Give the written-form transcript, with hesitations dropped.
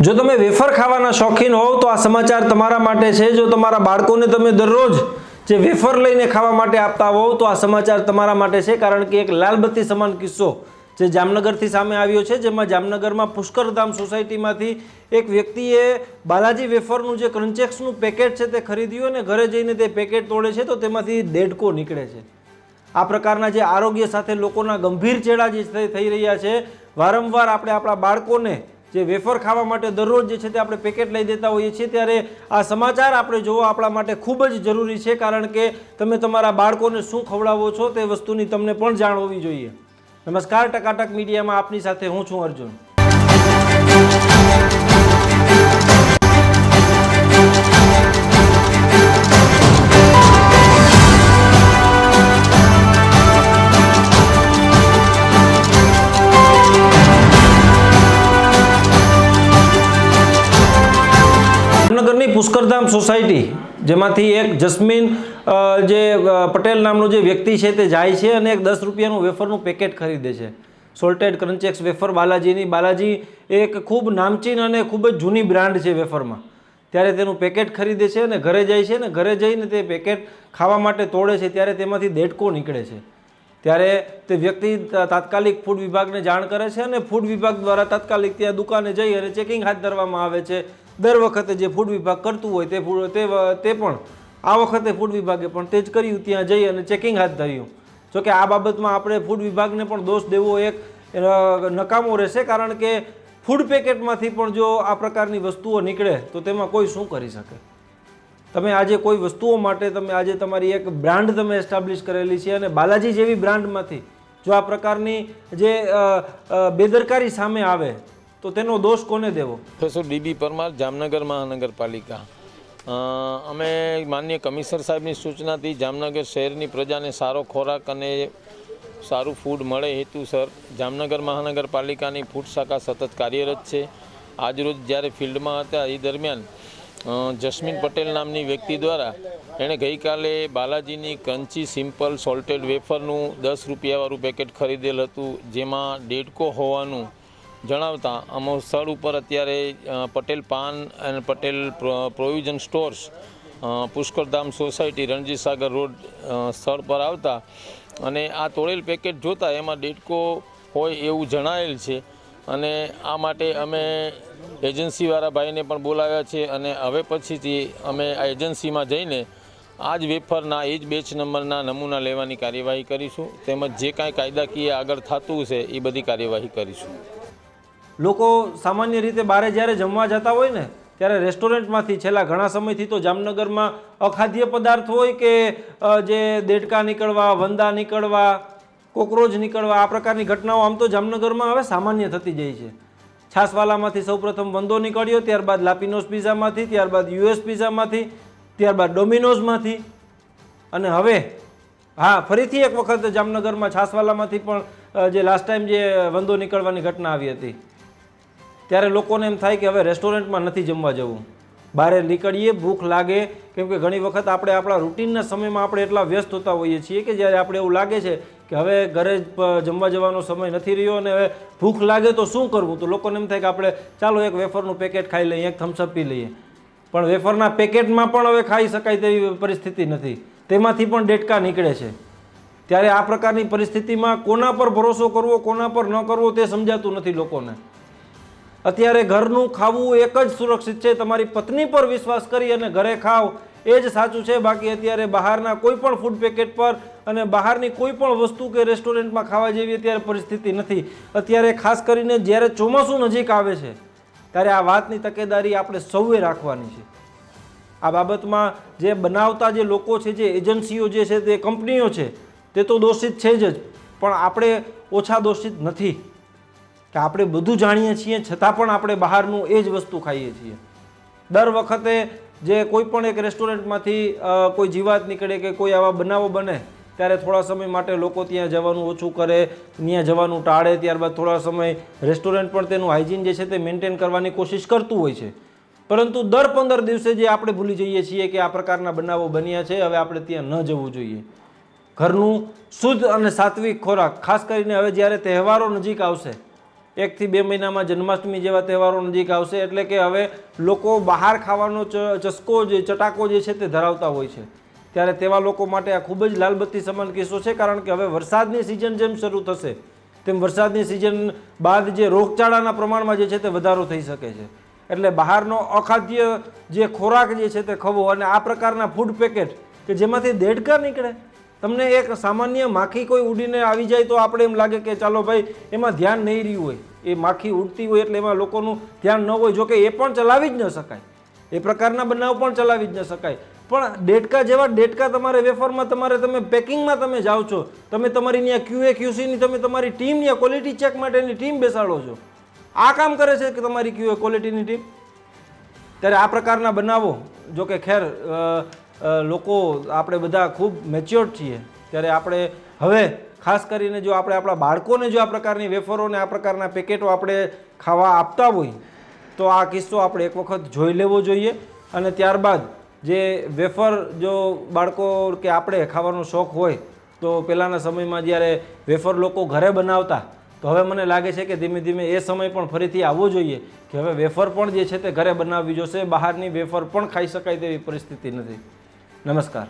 જો તમે વેફર ખાવાના શોખીન હોવ તો આ સમાચાર તમારા માટે છે। જો તમારા બાળકોને તમે દરરોજ જે વેફર લઈને ખાવા માટે આપતા હોવ તો આ સમાચાર તમારા માટે છે, કારણ કે એક લાલબત્તી સમાન કિસ્સો જે જામનગરથી સામે આવ્યો છે, જેમાં જામનગરમાં પુષ્કરધામ સોસાયટીમાંથી એક વ્યક્તિએ બાલાજી વેફરનું જે ક્રન્ચેક્સનું પેકેટ છે તે ખરીદ્યું અને ઘરે જઈને તે પેકેટ તોડે છે તો તેમાંથી દેડકો નીકળે છે। આ પ્રકારના જે આરોગ્ય સાથે લોકોના ગંભીર ચેડા જે થઈ રહ્યા છે, વારંવાર આપણે આપણા બાળકોને જે વેફર ખાવા માટે દરરોજ જે છે તે આપણે પેકેટ લઈ દેતા હોઈએ છીએ, ત્યારે આ સમાચાર આપણે જોવો આપણા માટે ખૂબ જ જરૂરી છે, કારણ કે તમે તમારા બાળકોને શું ખવડાવો છો તે વસ્તુની તમને પણ જાણ હોવી જોઈએ। નમસ્કાર, ટકાટક મીડિયામાં આપની સાથે હું છું અર્જુન। જામનગરની પુષ્કરધામ સોસાયટી, જેમાંથી એક જસ્મીન જે પટેલ નામનો જે વ્યક્તિ છે તે જાય છે અને એક 10 રૂપિયાનું વેફરનું પેકેટ ખરીદે છે, સોલ્ટેડ ક્રન્ચેક્સ વેફર બાલાજીની। બાલાજી એક ખૂબ નામચીન અને ખૂબ જ જૂની બ્રાન્ડ છે વેફરમાં। ત્યારે તેનું પેકેટ ખરીદે છે અને ઘરે જાય છે અને ઘરે જઈને તે પેકેટ ખાવા માટે તોડે છે, ત્યારે તેમાંથી દેડકો નીકળે છે। ત્યારે તે વ્યક્તિ તાત્કાલિક ફૂડ વિભાગને જાણ કરે છે અને ફૂડ વિભાગ દ્વારા તાત્કાલિક ત્યાં દુકાને જઈ અને ચેકિંગ હાથ ધરવામાં આવે છે। દર વખતે જે ફૂડ વિભાગ કરતું હોય તે પણ આ વખતે ફૂડ વિભાગે પણ તે જ કર્યું, ત્યાં જઈ અને ચેકિંગ હાથ ધર્યું। જોકે આ બાબતમાં આપણે ફૂડ વિભાગને પણ દોષ દેવો એક નકામો રહેશે, કારણ કે ફૂડ પેકેટમાંથી પણ જો આ પ્રકારની વસ્તુઓ નીકળે તો તેમાં કોઈ શું કરી શકે। તમે આજે કોઈ વસ્તુઓ માટે તમે આજે તમારી એક બ્રાન્ડ તમે એસ્ટાબ્લિશ કરેલી છે અને બાલાજી જેવી બ્રાન્ડમાંથી જો આ પ્રકારની જે બેદરકારી સામે આવે તો તેનો દોષ કોને દેવો? પ્રોફેસર ડીબી પરમાર, જામનગર મહાનગરપાલિકા। અમે માનનીય કમિશનર સાહેબની સૂચનાથી જામનગર શહેરની પ્રજાને સારો ખોરાક અને સારું ફૂડ મળે હેતુસર જામનગર મહાનગરપાલિકાની ફૂડ શાખા સતત કાર્યરત છે। આજરોજ જ્યારે ફિલ્ડમાં હતા એ દરમિયાન જસ્મીન પટેલ નામની વ્યક્તિ દ્વારા એણે ગઈકાલે બાલાજીની ક્રન્ચી સિમ્પલ સોલ્ટેડ વેફરનું 10 રૂપિયાવાળું પેકેટ ખરીદેલ હતું, જેમાં દેડકો હોવાનું જણાવતા અમો સ્થળ ઉપર અત્યારે પટેલ પાન અને Patel provision stores Pushkardham society Ranjit Sagar road સ્થળ પર આવતા અને આ તોડેલ પેકેટ જોતા એમાં દેડકો હોય એવું જણાયેલ છે અને આ માટે અમે એજન્સીવાળા ભાઈને પણ બોલાવ્યા છે અને હવે પછીથી અમે આ એજન્સીમાં જઈને આ જ વેફરના એ જ બેચ નંબરના નમૂના લેવાની કાર્યવાહી કરીશું, તેમજ જે કાંઈ કાયદાકીય આગળ થતું છે એ બધી કાર્યવાહી કરીશું। લોકો સામાન્ય રીતે બહાર જ્યારે જમવા જતા હોય ને ત્યારે રેસ્ટોરન્ટમાંથી છેલ્લા ઘણા સમયથી તો જામનગરમાં અખાદ્ય પદાર્થ હોય કે જે દેડકા નીકળવા, વંદા નીકળવા, કોકરોચ નીકળવા, આ પ્રકારની ઘટનાઓ આમ તો જામનગરમાં હવે સામાન્ય થતી જાય છે। છાસવાલામાંથી સૌપ્રથમ વંદો નીકળ્યો, ત્યારબાદ લાપિનોસ પિઝામાંથી, ત્યારબાદ US પિઝામાંથી, ત્યારબાદ ડોમિનોઝમાંથી અને હવે ફરીથી એક વખત જામનગરમાં છાસવાલામાંથી પણ જે લાસ્ટ ટાઈમ જે વંદો નીકળવાની ઘટના આવી હતી, ત્યારે લોકોને એમ થાય કે હવે રેસ્ટોરન્ટમાં નથી જમવા જવું, બહાર નીકળીએ, ભૂખ લાગે, કેમ કે ઘણી વખત આપણે આપણા રૂટીનના સમયમાં આપણે એટલા વ્યસ્ત હોતા હોઈએ છીએ કે જ્યારે આપણે એવું લાગે છે કે હવે ઘરે જમવા જવાનો સમય નથી રહ્યો અને હવે ભૂખ લાગે તો શું કરવું, તો લોકોને એમ થાય કે આપણે ચાલો એક વેફરનું પેકેટ ખાઈ લઈએ, એક થમ્સઅપ પી લઈએ, પણ વેફરના પેકેટમાં પણ હવે ખાઈ શકાય તેવી પરિસ્થિતિ નથી, તેમાંથી પણ દેડકા નીકળે છે। ત્યારે આ પ્રકારની પરિસ્થિતિમાં કોના પર ભરોસો કરવો, કોના પર ન કરવો તે સમજાતું નથી લોકોને। અત્યારે ઘરનું ખાવું એક જ સુરક્ષિત છે, તમારી પત્ની પર વિશ્વાસ કરી અને ઘરે ખાવ એ જ સાચું છે, બાકી અત્યારે બહારના કોઈ પણ ફૂડ પેકેટ પર અને બહારની કોઈ પણ વસ્તુ કે રેસ્ટોરન્ટમાં ખાવા જેવી અત્યારે પરિસ્થિતિ નથી। અત્યારે ખાસ કરીને જ્યારે ચોમાસું નજીક આવે છે ત્યારે આ વાતની તકેદારી આપણે સૌએ રાખવાની છે। આ બાબતમાં જે બનાવતા જે લોકો છે, જે એજન્સીઓ જે છે, તે કંપનીઓ છે, તે તો દોષિત છે જ, પણ આપણે ઓછા દોષિત નથી કે આપણે બધું જાણીએ છીએ છતાં પણ આપણે બહારનું એ જ વસ્તુ ખાઈએ છીએ। દર વખતે જે કોઈ પણ એક રેસ્ટોરન્ટમાંથી કોઈ જીવાત નીકળે કે કોઈ આવા બનાવો બને ત્યારે થોડા સમય માટે લોકો ત્યાં જવાનું ઓછું કરે, ત્યાં જવાનું ટાળે, ત્યારબાદ થોડા સમય રેસ્ટોરન્ટ પણ તેનું હાઇજીન જે છે તે મેન્ટેન કરવાની કોશિશ કરતું હોય છે, પરંતુ દર 15 દિવસે જે આપણે ભૂલી જઈએ છીએ કે આ પ્રકારના બનાવો બન્યા છે, હવે આપણે ત્યાં ન જવું જોઈએ। ઘરનું શુદ્ધ અને સાત્વિક ખોરાક, ખાસ કરીને હવે જ્યારે તહેવારો નજીક આવશે 1 થી 2 મહિનામાં જન્માષ્ટમી જેવા તહેવારો નજીક આવશે, એટલે કે હવે લોકો બહાર ખાવાનો ચસ્કો જે ચટાકો જે છે તે ધરાવતા હોય છે. ત્યારે તેવા લોકો માટે આ ખૂબ જ લાલબત્તી સમાન કિસ્સો છે, કારણ કે હવે વરસાદની સિઝન જેમ શરૂ થશે તેમ વરસાદની સિઝન બાદ જે રોગચાળાના પ્રમાણમાં જે છે તે વધારો થઈ શકે છે. એટલે બહારનો અખાદ્ય જે ખોરાક જે છે તે ખવો, અને આ પ્રકારના ફૂડ પેકેટ કે જેમાંથી દેડકા નીકળે, તમને એક સામાન્ય માખી કોઈ ઉડીને આવી જાય તો આપણે એમ લાગે કે ચાલો ભાઈ એમાં ધ્યાન નહીં રહ્યું હોય, એ માખી ઉડતી હોય એટલે એમાં લોકોનું ધ્યાન ન હોય. જોકે એ પણ ચલાવી જ ન શકાય, એ પ્રકારના બનાવ પણ ચલાવી જ ન શકાય. પણ દેડકા જેવા દેડકા તમારે વેફરમાં તમે પેકિંગમાં તમે જાઓ છો, તમે તમારી ત્યાં QA/QCની તમે તમારી ટીમ ત્યાં ક્વોલિટી ચેક માટેની ટીમ બેસાડો છો. આ કામ કરે છે કે તમારી QA ક્વોલિટીની ટીમ. ત્યારે આ પ્રકારના બનાવો, જો કે ખેર લોકો આપણે બધા ખૂબ મેચ્યોર્ડ છીએ, ત્યારે આપણે હવે ખાસ કરીને જો આપણે આપણા બાળકોને જો આ પ્રકારની વેફરોને આ પ્રકારના પેકેટો આપણે ખાવા આપતા હોય તો આ કિસ્સો આપણે એક વખત જોઈ લેવો જોઈએ. અને ત્યારબાદ જે વેફર જો બાળકો કે આપણે ખાવાનો શોખ હોય તો પહેલાંના સમયમાં જ્યારે વેફર લોકો ઘરે બનાવતા, તો હવે મને લાગે છે કે ધીમે ધીમે એ સમય પણ ફરીથી આવવો જોઈએ કે હવે વેફર પણ જે છે તે ઘરે બનાવવી જોશે, બહારની વેફર પણ ખાઈ શકાય તેવી પરિસ્થિતિ નથી. નમસ્કાર.